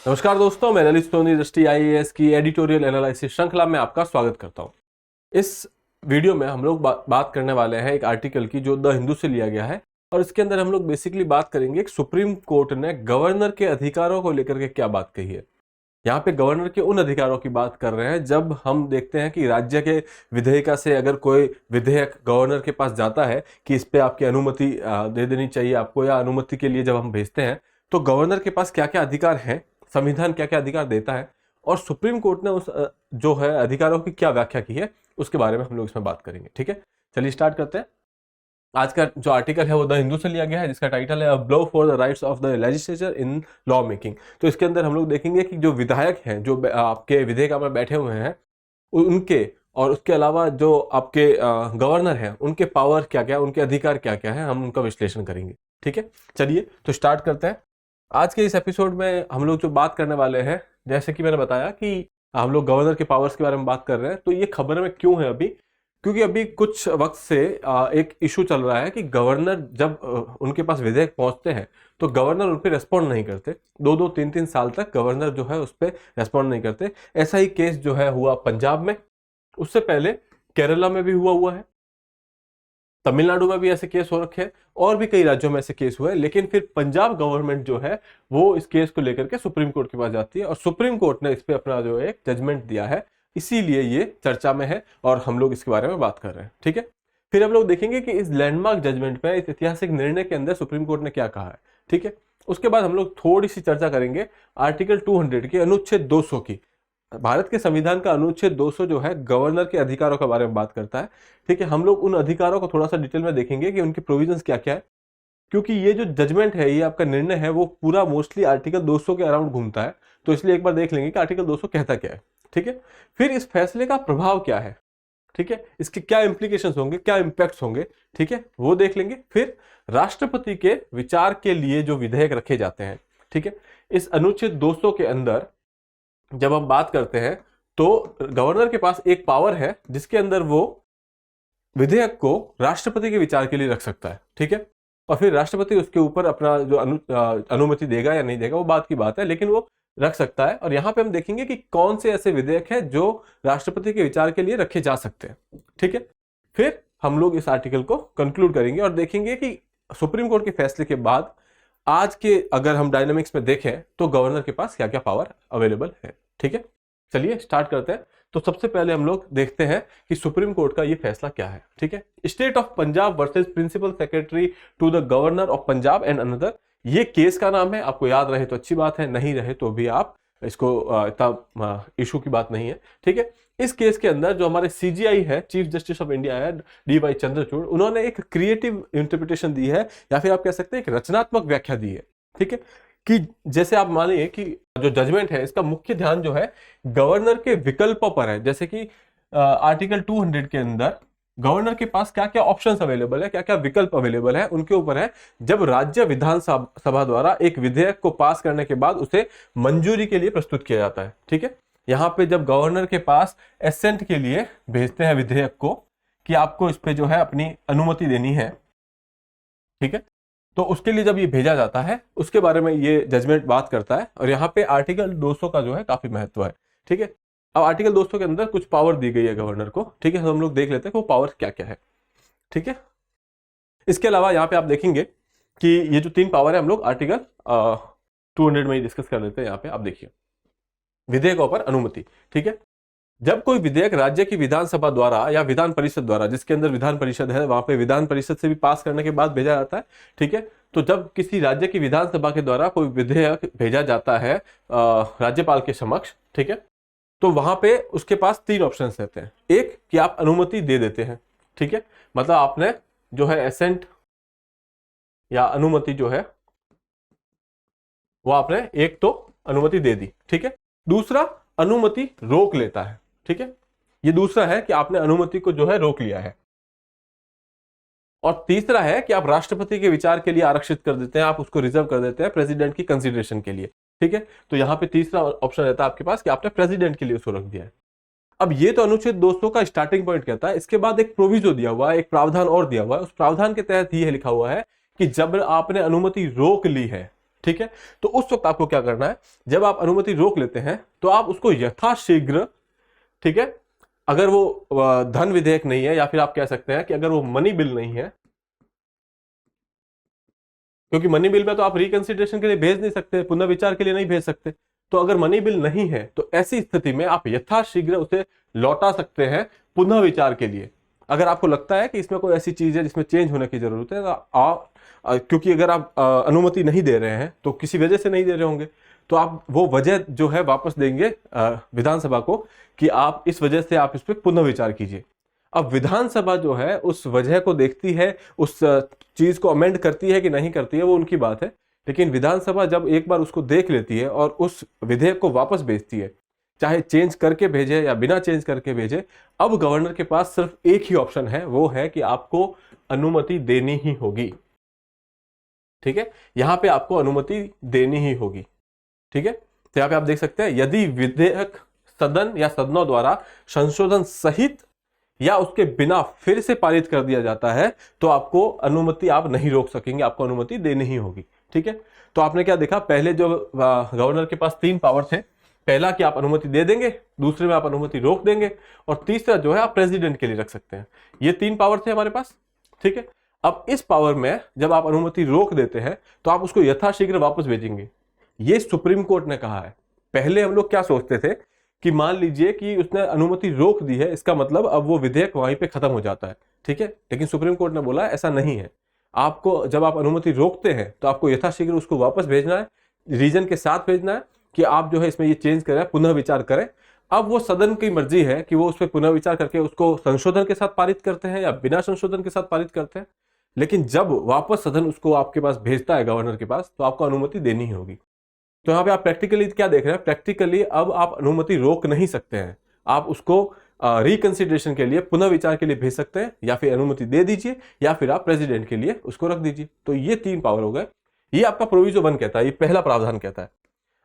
नमस्कार दोस्तों, मैं ललित सोनी दृष्टि आईएएस की एडिटोरियल एनालिसिस श्रृंखला में आपका स्वागत करता हूं। इस वीडियो में हम लोग बात करने वाले हैं एक आर्टिकल की जो द हिंदू से लिया गया है और इसके अंदर हम लोग बेसिकली बात करेंगे कि सुप्रीम कोर्ट ने गवर्नर के अधिकारों को लेकर के क्या बात कही है। यहाँ पे गवर्नर के उन अधिकारों की बात कर रहे हैं जब हम देखते हैं कि राज्य के विधेयिका से अगर कोई विधेयक गवर्नर के पास जाता है कि इस पे आपकी अनुमति दे देनी चाहिए आपको, या अनुमति के लिए जब हम भेजते हैं तो गवर्नर के पास क्या क्या अधिकार हैं, संविधान क्या क्या अधिकार देता है और सुप्रीम कोर्ट ने उस जो है अधिकारों की क्या व्याख्या की है उसके बारे में हम लोग इसमें बात करेंगे। ठीक है, चलिए स्टार्ट करते हैं। आज का जो आर्टिकल है वो द हिंदू से लिया गया है जिसका टाइटल है a blow for the rights of the legislature in law making. तो इसके अंदर हम लोग देखेंगे कि जो विधायक हैं जो आपके विधेयिका में बैठे हुए हैं उनके और उसके अलावा जो आपके गवर्नर हैं उनके पावर क्या क्या, उनके अधिकार क्या क्या है, हम उनका विश्लेषण करेंगे। ठीक है, चलिए तो स्टार्ट करते हैं। आज के इस एपिसोड में हम लोग जो बात करने वाले हैं, जैसे कि मैंने बताया कि हम लोग गवर्नर के पावर्स के बारे में बात कर रहे हैं। तो ये खबर में क्यों है अभी, क्योंकि अभी कुछ वक्त से एक इशू चल रहा है कि गवर्नर जब उनके पास विधेयक पहुंचते हैं तो गवर्नर उन पर रेस्पॉन्ड नहीं करते। 2-3 साल तक गवर्नर जो है उस पर रेस्पॉन्ड नहीं करते। ऐसा ही केस जो है हुआ पंजाब में, उससे पहले केरला में भी हुआ है, तमिलनाडु में भी ऐसे केस हो रखे हैं और भी कई राज्यों में ऐसे केस हुए। लेकिन फिर पंजाब गवर्नमेंट जो है वो इस केस को लेकर के सुप्रीम कोर्ट के पास जाती है और सुप्रीम कोर्ट ने इस पे अपना जो है एक जजमेंट दिया है, इसीलिए ये चर्चा में है और हम लोग इसके बारे में बात कर रहे हैं। ठीक है, फिर हम लोग देखेंगे कि इस लैंडमार्क जजमेंट में, इस ऐतिहासिक निर्णय के अंदर सुप्रीम कोर्ट ने क्या कहा है। ठीक है, उसके बाद हम लोग थोड़ी सी चर्चा करेंगे आर्टिकल 200 की, अनुच्छेद 200 की। भारत के संविधान का अनुच्छेद 200 जो है गवर्नर के अधिकारों के बारे में बात करता है। ठीक है, हम लोग उन अधिकारों को थोड़ा सा डिटेल में देखेंगे कि उनके प्रोविजंस क्या क्या है, क्योंकि ये जो जजमेंट है, ये आपका निर्णय है, वो पूरा मोस्टली आर्टिकल 200 के अराउंड घूमता है। तो इसलिए एक बार देख लेंगे कि आर्टिकल 200 कहता क्या है। ठीक है, फिर इस फैसले का प्रभाव क्या है, ठीक है, इसके क्या इंप्लीकेशन होंगे, क्या इंपैक्ट होंगे, ठीक है, वो देख लेंगे। फिर राष्ट्रपति के विचार के लिए जो विधेयक रखे जाते हैं, ठीक है, इस अनुच्छेद 200 के अंदर जब हम बात करते हैं तो गवर्नर के पास एक पावर है जिसके अंदर वो विधेयक को राष्ट्रपति के विचार के लिए रख सकता है। ठीक है, और फिर राष्ट्रपति उसके ऊपर अपना जो अनुमति देगा या नहीं देगा वो बात की बात है, लेकिन वो रख सकता है। और यहां पे हम देखेंगे कि कौन से ऐसे विधेयक हैं जो राष्ट्रपति के विचार के लिए रखे जा सकते हैं। ठीक है, फिर हम लोग इस आर्टिकल को कंक्लूड करेंगे और देखेंगे कि सुप्रीम कोर्ट के फैसले के बाद आज के अगर हम डायनामिक्स में देखें तो गवर्नर के पास क्या क्या पावर अवेलेबल है। ठीक है, चलिए स्टार्ट करते हैं। तो सबसे पहले हम लोग देखते हैं कि सुप्रीम कोर्ट का ये फैसला क्या है। ठीक है, state of Punjab versus principal secretary to the governor of Punjab and another, ये केस का नाम है। आपको याद रहे तो अच्छी बात है, नहीं रहे तो भी आप इसको इतना इशू की बात नहीं है। ठीक है, इस केस के अंदर जो हमारे सीजीआई है, चीफ जस्टिस ऑफ इंडिया है, डी वाई चंद्रचूड़, उन्होंने एक क्रिएटिव इंटरप्रिटेशन दी है, या फिर आप कह सकते हैं एक रचनात्मक व्याख्या दी है। ठीक है, कि जैसे आप मानिए कि जो जजमेंट है इसका मुख्य ध्यान जो है गवर्नर के विकल्पों पर है। जैसे कि आर्टिकल 200 के अंदर गवर्नर के पास क्या क्या ऑप्शंस अवेलेबल है, क्या क्या विकल्प अवेलेबल है, उनके ऊपर है। जब राज्य विधानसभा द्वारा एक विधेयक को पास करने के बाद उसे मंजूरी के लिए प्रस्तुत किया जाता है। ठीक है, यहाँ पे जब गवर्नर के पास एसेंट के लिए भेजते हैं विधेयक को कि आपको इस पे जो है अपनी अनुमति देनी है, ठीक है, तो उसके लिए जब ये भेजा जाता है उसके बारे में ये जजमेंट बात करता है। और यहाँ पे आर्टिकल 200 का जो है काफी महत्व है। ठीक है, अब आर्टिकल 200 के अंदर कुछ पावर दी गई है गवर्नर को। ठीक है, हम लोग देख लेते हैं कि वो पावर क्या क्या है। ठीक है, इसके अलावा यहाँ पे आप देखेंगे कि ये जो 3 पावर है हम लोग आर्टिकल 200 में ही डिस्कस कर लेते हैं। यहाँ पे आप देखिए विधेयकों पर अनुमति। ठीक है, जब कोई विधेयक राज्य की विधानसभा द्वारा या विधान परिषद द्वारा, जिसके अंदर विधान परिषद है, वहां पे विधान परिषद से भी पास करने के बाद भेजा जाता है। ठीक है, तो जब किसी राज्य की विधानसभा के द्वारा कोई विधेयक भेजा जाता है राज्यपाल के समक्ष, ठीक है, तो वहां पे उसके पास 3 ऑप्शन रहते हैं। एक कि आप अनुमति दे देते हैं। ठीक है, मतलब आपने जो है एसेंट या अनुमति जो है वो आपने एक तो अनुमति दे दी। ठीक है, दूसरा अनुमति रोक लेता है। ठीक है, ये दूसरा है कि आपने अनुमति को जो है रोक लिया है। और तीसरा है कि आप राष्ट्रपति के विचार के लिए आरक्षित कर देते हैं, आप उसको रिजर्व कर देते हैं प्रेसिडेंट की कंसीडरेशन के लिए। ठीक है, तो यहां पे तीसरा ऑप्शन रहता है आपके पास कि आपने प्रेसिडेंट के लिए उसको रख दिया है। अब ये तो अनुच्छेद 200 का स्टार्टिंग पॉइंट कहता है। इसके बाद एक प्रोविजो दिया हुआ है, एक प्रावधान और दिया हुआ है। उस प्रावधान के तहत ये लिखा हुआ है कि जब आपने अनुमति रोक ली है, ठीक है। तो उस वक्त आपको क्या करना है, जब आप अनुमति रोक लेते हैं तो आप उसको यथाशीघ्र, ठीक है, अगर वो धन विधेयक नहीं है, या फिर आप कह सकते हैं कि अगर वो मनी बिल नहीं है, क्योंकि मनी बिल में तो आप रिकंसिडरेशन के लिए भेज नहीं सकते, पुनर्विचार के लिए नहीं भेज सकते। तो अगर मनी बिल नहीं है तो ऐसी स्थिति में आप यथाशीघ्र उसे लौटा सकते हैं पुनः विचार के लिए। अगर आपको लगता है कि इसमें कोई ऐसी चीज है जिसमें चेंज होने की जरूरत है, तो क्योंकि अगर आप अनुमति नहीं दे रहे हैं तो किसी वजह से नहीं दे रहे होंगे, तो आप वो वजह जो है वापस देंगे विधानसभा को कि आप इस वजह से आप इस पर पुनः विचार कीजिए। अब विधानसभा जो है उस वजह को देखती है, उस चीज को अमेंड करती है कि नहीं करती है, वो उनकी बात है। लेकिन विधानसभा जब एक बार उसको देख लेती है और उस विधेयक को वापस भेजती है, चाहे चेंज करके भेजे या बिना चेंज करके भेजे, अब गवर्नर के पास सिर्फ एक ही ऑप्शन है, वो है कि आपको अनुमति देनी ही होगी। ठीक है, यहां पे आपको अनुमति देनी ही होगी। ठीक है, तो यहां पे आप देख सकते हैं, यदि विधेयक सदन या सदनों द्वारा संशोधन सहित या उसके बिना फिर से पारित कर दिया जाता है तो आपको अनुमति आप नहीं रोक सकेंगे, आपको अनुमति देनी ही होगी। ठीक है, तो आपने क्या देखा, पहले जो गवर्नर के पास 3 पावर थे, पहला कि आप अनुमति दे देंगे, दूसरे में आप अनुमति रोक देंगे, और तीसरा जो है आप प्रेसिडेंट के लिए रख सकते हैं। ये 3 पावर थे हमारे पास। ठीक है, अब इस पावर में जब आप अनुमति रोक देते हैं तो आप उसको यथाशीघ्र वापस भेजेंगे, ये सुप्रीम कोर्ट ने कहा है। पहले हम लोग क्या सोचते थे कि मान लीजिए कि उसने अनुमति रोक दी है, इसका मतलब अब वो विधेयक वहीं पे खत्म हो जाता है। ठीक है, लेकिन सुप्रीम कोर्ट ने बोला ऐसा नहीं है, आपको जब आप अनुमति रोकते हैं तो आपको यथाशीघ्र उसको वापस भेजना है, रीजन के साथ भेजना है कि आप जो है इसमें ये चेंज करें, पुनः विचार करें। अब वो सदन की मर्जी है कि वो उस पर पुनः विचार करके उसको संशोधन के साथ पारित करते हैं या बिना संशोधन के साथ पारित करते हैं। लेकिन जब वापस सदन उसको आपके पास भेजता है गवर्नर के पास, तो आपको अनुमति देनी ही होगी। तो यहाँ पे आप प्रैक्टिकली क्या देख रहे हैं, प्रैक्टिकली अब आप अनुमति रोक नहीं सकते हैं, आप उसको रिकंसिडरेशन के लिए, पुनः विचार के लिए भेज सकते हैं, या फिर अनुमति दे दीजिए, या फिर आप प्रेसिडेंट के लिए उसको रख दीजिए। तो ये 3 पावर हो गए। ये आपका प्रोविजो 1 कहता है, ये पहला प्रावधान कहता है।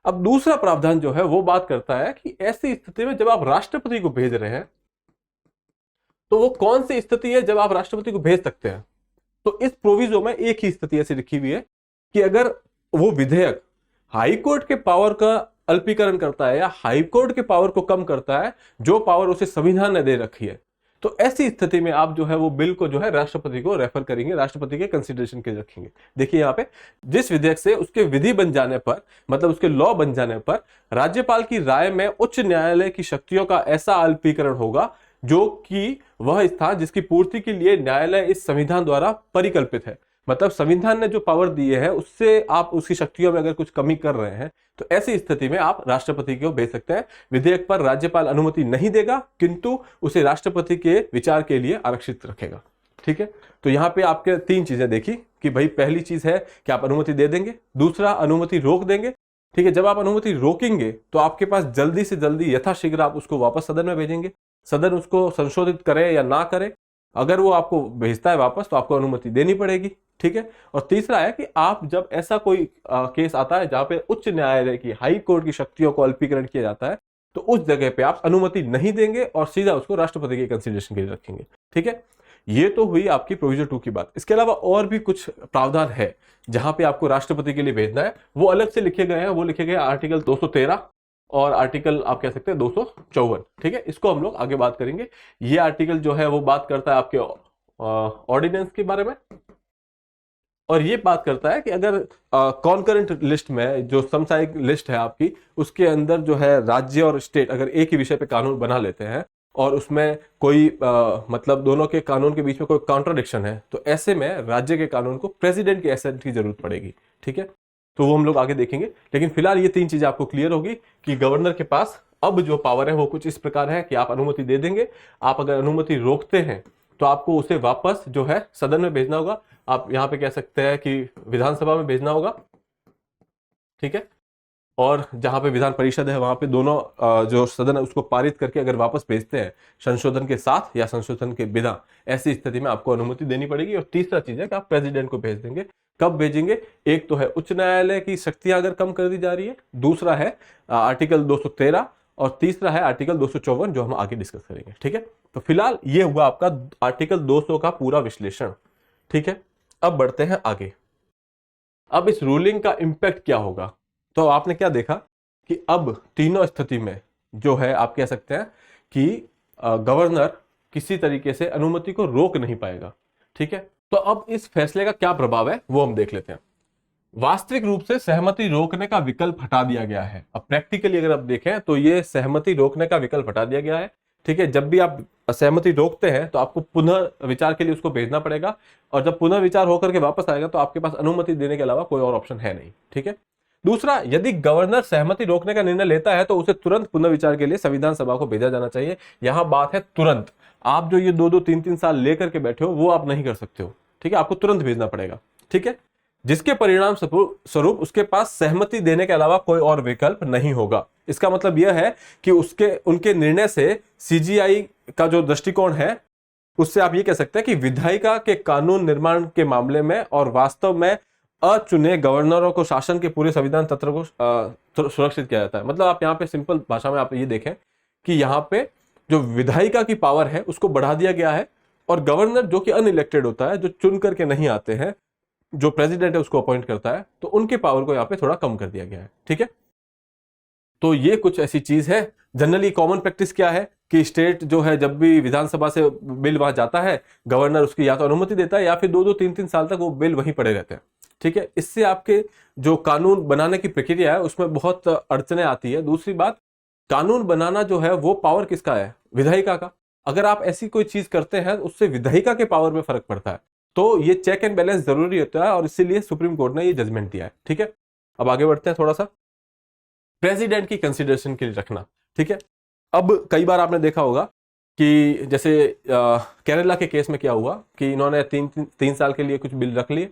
अब दूसरा प्रावधान जो है वो बात करता है कि ऐसी स्थिति में जब आप राष्ट्रपति को भेज रहे हैं, तो वो कौन सी स्थिति है जब आप राष्ट्रपति को भेज सकते हैं। तो इस प्रोविजो में एक ही स्थिति ऐसी लिखी हुई है कि अगर वो विधेयक हाई कोर्ट के पावर का अल्पीकरण करता है या हाई कोर्ट के पावर को कम करता है, जो पावर उसे संविधान ने दे रखी है, तो ऐसी स्थिति में आप जो है वो बिल को जो है राष्ट्रपति को रेफर करेंगे, राष्ट्रपति के कंसीडरेशन के रखेंगे। देखिए यहाँ पे, जिस विधेयक से उसके विधि बन जाने पर, मतलब उसके लॉ बन जाने पर, राज्यपाल की राय में उच्च न्यायालय की शक्तियों का ऐसा अल्पीकरण होगा जो कि वह स्थान जिसकी पूर्ति के लिए न्यायालय इस संविधान द्वारा परिकल्पित है। मतलब संविधान ने जो पावर दी है उससे आप उसकी शक्तियों में अगर कुछ कमी कर रहे हैं, तो ऐसी स्थिति में आप राष्ट्रपति को भेज सकते हैं। विधेयक पर राज्यपाल अनुमति नहीं देगा, किंतु उसे राष्ट्रपति के विचार के लिए आरक्षित रखेगा। ठीक है, तो यहाँ पे आपके 3 चीजें देखी कि भाई पहली चीज है कि आप अनुमति दे देंगे, दूसरा अनुमति रोक देंगे। ठीक है, जब आप अनुमति रोकेंगे तो आपके पास जल्दी से जल्दी यथाशीघ्र आप उसको वापस सदन में भेजेंगे, सदन उसको संशोधित करे या ना करे, अगर वो आपको भेजता है वापस तो आपको अनुमति देनी पड़ेगी। ठीक है, और तीसरा है कि आप जब ऐसा कोई केस आता है जहां पे उच्च न्यायालय की, हाई कोर्ट की शक्तियों को अल्पीकरण किया जाता है, तो उस जगह पे आप अनुमति नहीं देंगे और सीधा उसको राष्ट्रपति के कंसीडरेशन के लिए रखेंगे। ठीक है, ये तो हुई आपकी प्रोविजन 2 की बात। इसके अलावा और भी कुछ प्रावधान है जहां पे आपको राष्ट्रपति के लिए भेजना है, वो अलग से लिखे गए हैं। वो लिखे गए आर्टिकल 213 और आर्टिकल आप कह सकते हैं 254। ठीक है, इसको हम लोग आगे बात करेंगे। ये आर्टिकल जो है वो बात करता है आपके ऑर्डिनेंस के बारे में, और ये बात करता है कि अगर कॉन्करेंट लिस्ट में, जो समसामयिक लिस्ट है आपकी, उसके अंदर जो है राज्य और स्टेट अगर एक ही विषय पे कानून बना लेते हैं और उसमें कोई मतलब दोनों के कानून के बीच में कोई कॉन्ट्राडिक्शन है, तो ऐसे में राज्य के कानून को प्रेसिडेंट के एसेंट की जरूरत पड़ेगी। ठीक है, तो वो हम लोग आगे देखेंगे। लेकिन फिलहाल ये 3 चीजें आपको क्लियर होगी कि गवर्नर के पास अब जो पावर है वो कुछ इस प्रकार है कि आप अनुमति दे देंगे, आप अगर अनुमति रोकते हैं तो आपको उसे वापस जो है सदन में भेजना होगा, आप यहां पे कह सकते हैं कि विधानसभा में भेजना होगा। ठीक है, और जहां पे विधान परिषद है वहां पे दोनों जो सदन है उसको पारित करके अगर वापस भेजते हैं संशोधन के साथ या संशोधन के बिना, ऐसी स्थिति में आपको अनुमति देनी पड़ेगी। और तीसरा चीज है कि आप प्रेसिडेंट को भेज देंगे। कब भेजेंगे, एक तो है उच्च न्यायालय की शक्तियां अगर कम कर दी जा रही है, दूसरा है आर्टिकल 213, और तीसरा है आर्टिकल 254 जो हम आगे डिस्कस करेंगे। ठीक है, तो फिलहाल ये हुआ आपका आर्टिकल 200 का पूरा विश्लेषण। ठीक है, अब बढ़ते हैं आगे। अब इस रूलिंग का इम्पैक्ट क्या होगा? तो आपने क्या देखा कि अब तीनों स्थिति में जो है आप कह सकते हैं कि गवर्नर किसी तरीके से अनुमति को रोक नहीं पाएगा। ठीक है, तो अब इस फैसले का क्या प्रभाव है वो हम देख लेते हैं। वास्तविक रूप से सहमति रोकने का विकल्प हटा दिया गया है। अब प्रैक्टिकली अगर आप देखें तो ये सहमति रोकने का विकल्प हटा दिया गया है। ठीक है, जब भी आप सहमति रोकते हैं तो आपको पुनः विचार के लिए उसको भेजना पड़ेगा, और जब पुनः विचार होकर के वापस आएगा तो आपके पास अनुमति देने के अलावा कोई और ऑप्शन है नहीं। ठीक है, दूसरा, यदि गवर्नर सहमति रोकने का निर्णय लेता है तो उसे तुरंत पुनर्विचार के लिए संविधान सभा को भेजा जाना चाहिए। यहां बात है तुरंत। आप जो ये 2-2 3-3 साल लेकर के बैठे हो वो आप नहीं कर सकते हो। ठीक है, आपको तुरंत भेजना पड़ेगा। ठीक है, जिसके परिणाम स्वरूप उसके पास सहमति देने के अलावा कोई और विकल्प नहीं होगा। इसका मतलब यह है कि उनके निर्णय से सीजीआई का जो दृष्टिकोण है उससे आप ये कह सकते हैं कि विधायिका के कानून निर्माण के मामले में और वास्तव में अचुने गवर्नरों को शासन के पूरे संविधान तंत्र को सुरक्षित किया जाता है। मतलब आप यहाँ पे सिंपल भाषा में आप ये देखें कि यहाँ पे जो विधायिका की पावर है उसको बढ़ा दिया गया है, और गवर्नर जो कि अनइलेक्टेड होता है, जो चुन करके नहीं आते हैं, जो प्रेसिडेंट है उसको अपॉइंट करता है, तो उनके पावर को यहाँ पे थोड़ा कम कर दिया गया है। ठीक है, तो ये कुछ ऐसी चीज है। जनरली कॉमन प्रैक्टिस क्या है कि स्टेट जो है जब भी विधानसभा से बिल वहां जाता है, गवर्नर उसकी या तो अनुमति देता है या फिर 2-2 3-3 साल तक वो बिल वहीं पड़े रहते हैं। ठीक है, इससे आपके जो कानून बनाने की प्रक्रिया है उसमें बहुत अड़चने आती है। दूसरी बात, कानून बनाना जो है वो पावर किसका है? विधायिका का। अगर आप ऐसी कोई चीज करते हैं उससे विधायिका के पावर में फर्क पड़ता है, तो ये चेक एंड बैलेंस जरूरी होता है, और इसीलिए सुप्रीम कोर्ट ने ये जजमेंट दिया है। ठीक है, अब आगे बढ़ते हैं थोड़ा सा। प्रेसिडेंट की कंसिडरेशन के लिए रखना। ठीक है, अब कई बार आपने देखा होगा कि जैसे केरला के केस में क्या हुआ कि इन्होंने 3 साल के लिए कुछ बिल रख लिए।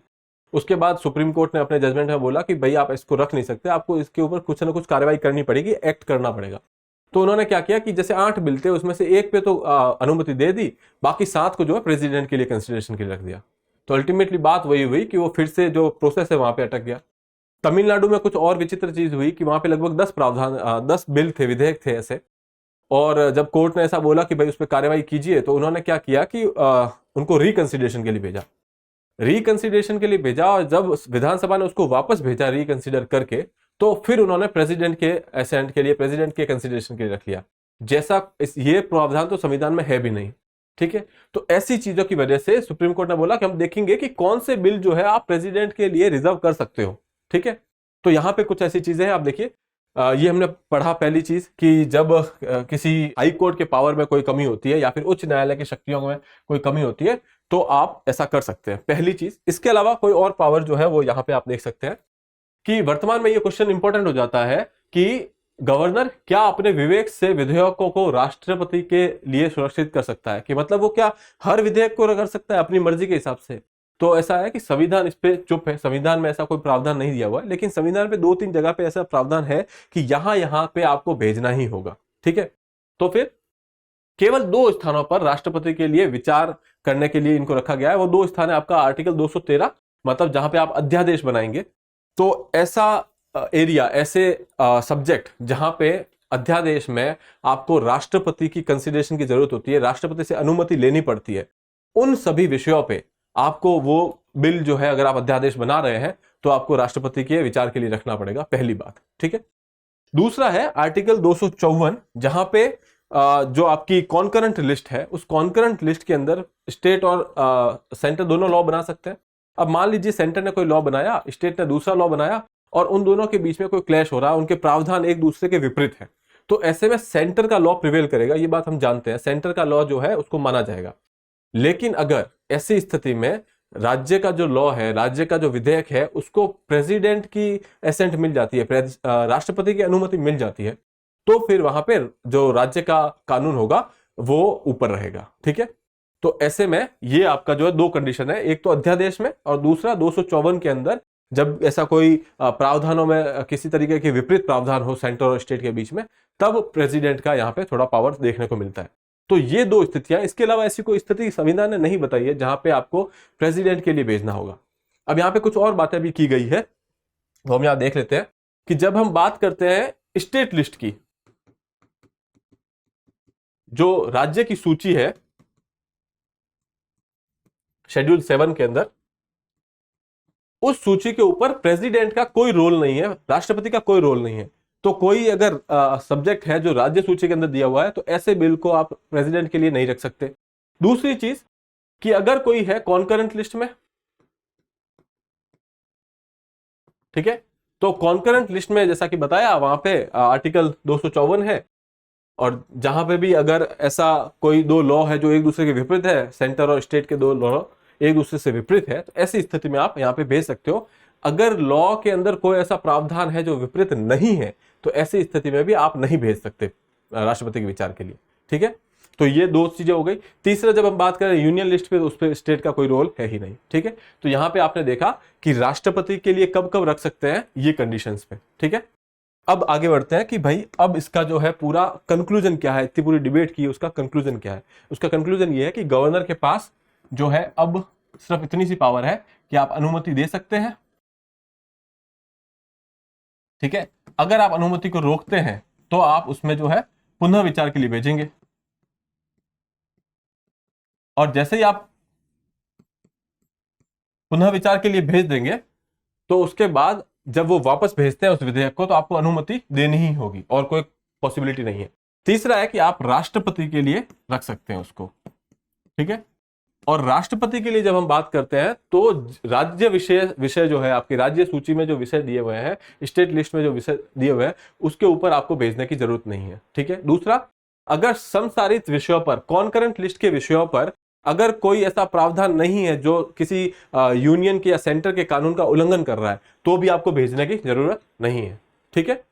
उसके बाद सुप्रीम कोर्ट ने अपने जजमेंट में बोला कि भाई आप इसको रख नहीं सकते, आपको इसके ऊपर कुछ ना कुछ कार्रवाई करनी पड़ेगी, एक्ट करना पड़ेगा। तो उन्होंने क्या किया कि जैसे 8 बिल थे उसमें से एक पे तो अनुमति दे दी, बाकी 7 को जो है प्रेसिडेंट के लिए कंसिडरेशन के लिए रख दिया। तो अल्टीमेटली बात वही हुई कि वो फिर से जो प्रोसेस है वहां पे अटक गया। तमिलनाडु में कुछ और विचित्र चीज हुई कि वहां पे लगभग 10 बिल थे, विधेयक थे ऐसे, और जब कोर्ट ने ऐसा बोला कि भाई उस पर कार्रवाई कीजिए, तो उन्होंने क्या किया कि उनको रिकंसिडरेशन के लिए भेजा। रिकंसिडरेशन के लिए भेजा, और जब विधानसभा ने उसको वापस भेजा रिकंसिडर करके, तो फिर उन्होंने प्रेसिडेंट के असेंट के लिए, प्रेसिडेंट के कंसिडरेशन के लिए रख लिया। जैसा ये प्रावधान तो संविधान में है भी नहीं। ठीक है, तो ऐसी चीजों की वजह से सुप्रीम कोर्ट ने बोला कि हम देखेंगे कि कौन से बिल जो है आप प्रेसिडेंट के लिए रिजर्व कर सकते हो। ठीक है, तो यहां पे कुछ ऐसी चीजें हैं, आप देखिए। ये हमने पढ़ा पहली चीज कि जब किसी हाई कोर्ट के पावर में कोई कमी होती है या फिर उच्च न्यायालय की शक्तियों में कोई कमी होती है तो आप ऐसा कर सकते हैं, पहली चीज। इसके अलावा कोई और पावर जो है वो यहां पे आप देख सकते हैं कि वर्तमान में ये क्वेश्चन इंपॉर्टेंट हो जाता है कि गवर्नर क्या अपने विवेक से विधेयकों को राष्ट्रपति के लिए सुरक्षित कर सकता है, कि मतलब वो क्या हर विधेयक को कर सकता है अपनी मर्जी के हिसाब से। तो ऐसा है कि संविधान इस पे चुप है, संविधान में ऐसा कोई प्रावधान नहीं दिया हुआ है, लेकिन संविधान पे 2-3 जगह पे ऐसा प्रावधान है कि यहां यहां पे आपको भेजना ही होगा। ठीक है, तो फिर केवल 2 स्थानों पर राष्ट्रपति के लिए विचार करने के लिए इनको रखा गया है। वो 2 स्थान है आपका आर्टिकल 213, मतलब जहां पे आप अध्यादेश बनाएंगे। तो ऐसा एरिया, ऐसे सब्जेक्ट जहां पे अध्यादेश में आपको राष्ट्रपति की कंसिडरेशन की जरूरत होती है, राष्ट्रपति से अनुमति लेनी पड़ती है, उन सभी विषयों पे आपको वो बिल जो है, अगर आप अध्यादेश बना रहे हैं तो आपको राष्ट्रपति के विचार के लिए रखना पड़ेगा, पहली बात। ठीक है, दूसरा है आर्टिकल 254, जहां पे जो आपकी कॉन्करेंट लिस्ट है, उस कॉन्करेंट लिस्ट के अंदर स्टेट और सेंटर दोनों लॉ बना सकते हैं। अब मान लीजिए सेंटर ने कोई लॉ बनाया, स्टेट ने दूसरा लॉ बनाया, और उन दोनों के बीच में कोई क्लैश हो रहा है, उनके प्रावधान एक दूसरे के विपरीत है, तो ऐसे में सेंटर का लॉ प्रिवेल करेगा। ये बात हम जानते हैं, सेंटर का लॉ जो है उसको माना जाएगा। लेकिन अगर ऐसी स्थिति में राज्य का जो लॉ है, राज्य का जो विधेयक है, उसको प्रेसिडेंट की एसेंट मिल जाती है, राष्ट्रपति की अनुमति मिल जाती है, तो फिर वहां पे जो राज्य का कानून होगा वो ऊपर रहेगा। ठीक है, तो ऐसे में ये आपका जो है 2 कंडीशन है, एक तो अध्यादेश में और दूसरा 254 के अंदर, जब ऐसा कोई प्रावधानों में किसी तरीके के विपरीत प्रावधान हो सेंटर और स्टेट के बीच में, तब प्रेसिडेंट का यहां पे थोड़ा पावर देखने को मिलता है। तो ये 2 स्थितियां, इसके अलावा ऐसी कोई स्थिति संविधान ने नहीं बताई है जहां पे आपको प्रेसिडेंट के लिए भेजना होगा। अब यहां पे कुछ और बातें भी की गई है, तो हम यहां देख लेते हैं कि जब हम बात करते हैं स्टेट लिस्ट की, जो राज्य की सूची है शेड्यूल 7 के अंदर, उस सूची के ऊपर प्रेसिडेंट का कोई रोल नहीं है, राष्ट्रपति का कोई रोल नहीं है। तो कोई अगर सब्जेक्ट है जो राज्य सूची के अंदर दिया हुआ है तो ऐसे बिल को आप प्रेसिडेंट के लिए नहीं रख सकते। दूसरी चीज कि अगर कोई है कॉन्करेंट लिस्ट में, ठीक है, तो कॉन्करेंट लिस्ट में जैसा कि बताया वहां पे आर्टिकल 254 है, और जहां पे भी अगर ऐसा कोई दो लॉ है जो एक दूसरे के विपरीत है, सेंटर और स्टेट के दो लॉ एक दूसरे से विपरीत है, तो ऐसी स्थिति में आप यहां पे भेज सकते हो। अगर लॉ के अंदर कोई ऐसा प्रावधान है जो विपरीत नहीं है तो ऐसी स्थिति में भी आप नहीं भेज सकते राष्ट्रपति के विचार के लिए, ठीक है। तो ये दो चीजें हो गई। तीसरा, जब हम बात करें यूनियन लिस्ट पे तो उस पर स्टेट का कोई रोल है ही नहीं, ठीक है। तो यहां पे आपने देखा कि राष्ट्रपति के लिए कब कब रख सकते हैं ये कंडीशंस पे, ठीक है। अब आगे बढ़ते हैं कि भाई अब इसका जो है पूरा कंक्लूजन क्या है, इतनी पूरी डिबेट की उसका कंक्लूजन क्या है। उसका कंक्लूजन ये है कि गवर्नर के पास जो है अब सिर्फ इतनी सी पावर है कि आप अनुमति दे सकते हैं, ठीक है। अगर आप अनुमति को रोकते हैं तो आप उसमें जो है पुनः विचार के लिए भेजेंगे, और जैसे ही आप पुनः विचार के लिए भेज देंगे तो उसके बाद जब वो वापस भेजते हैं उस विधेयक को तो आपको अनुमति देनी ही होगी और कोई पॉसिबिलिटी नहीं है। तीसरा है कि आप राष्ट्रपति के लिए रख सकते हैं उसको, ठीक है। और राष्ट्रपति के लिए जब हम बात करते हैं तो राज्य विषय जो है आपकी राज्य सूची में जो विषय दिए हुए हैं, स्टेट लिस्ट में जो विषय दिए हुए हैं, उसके ऊपर आपको भेजने की जरूरत नहीं है, ठीक है। दूसरा, अगर समसारित विषयों पर, कॉन्करेंट लिस्ट के विषयों पर अगर कोई ऐसा प्रावधान नहीं है जो किसी यूनियन के या सेंटर के कानून का उल्लंघन कर रहा है तो भी आपको भेजने की जरूरत नहीं है, ठीक है।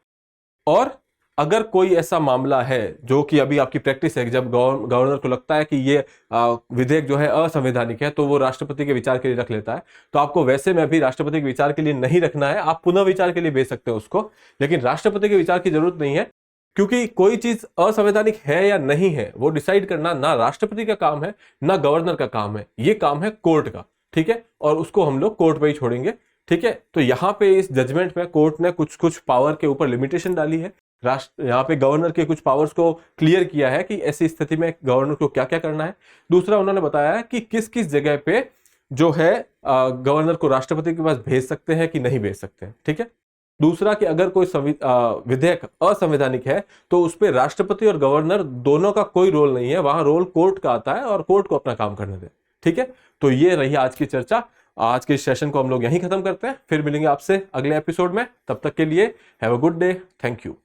और अगर कोई ऐसा मामला है जो कि अभी आपकी प्रैक्टिस है, जब गवर्नर को लगता है कि ये विधेयक जो है असंवैधानिक है तो वो राष्ट्रपति के विचार के लिए रख लेता है, तो आपको वैसे में भी राष्ट्रपति के विचार के लिए नहीं रखना है, आप पुनः विचार के लिए भेज सकते हो उसको, लेकिन राष्ट्रपति के विचार की जरूरत नहीं है। क्योंकि कोई चीज असंवैधानिक है या नहीं है वो डिसाइड करना ना राष्ट्रपति का काम है ना गवर्नर का काम है, ये काम है कोर्ट का, ठीक है। और उसको हम लोग कोर्ट पे ही छोड़ेंगे, ठीक है। तो यहाँ पे इस जजमेंट में कोर्ट ने कुछ कुछ पावर के ऊपर लिमिटेशन डाली है, यहाँ पे गवर्नर के कुछ पावर्स को क्लियर किया है कि ऐसी स्थिति में गवर्नर को क्या क्या करना है। दूसरा, उन्होंने बताया है कि किस किस जगह पे जो है गवर्नर को राष्ट्रपति के पास भेज सकते हैं कि नहीं भेज सकते हैं, ठीक है। दूसरा कि अगर कोई विधेयक असंवैधानिक है तो उस पर राष्ट्रपति और गवर्नर दोनों का कोई रोल नहीं है, वहां रोल कोर्ट का आता है और कोर्ट को अपना काम करने दे, ठीक है। तो ये रही आज की चर्चा। आज के सेशन को हम लोग यहीं खत्म करते हैं, फिर मिलेंगे आपसे अगले एपिसोड में। तब तक के लिए have a good day, thank you.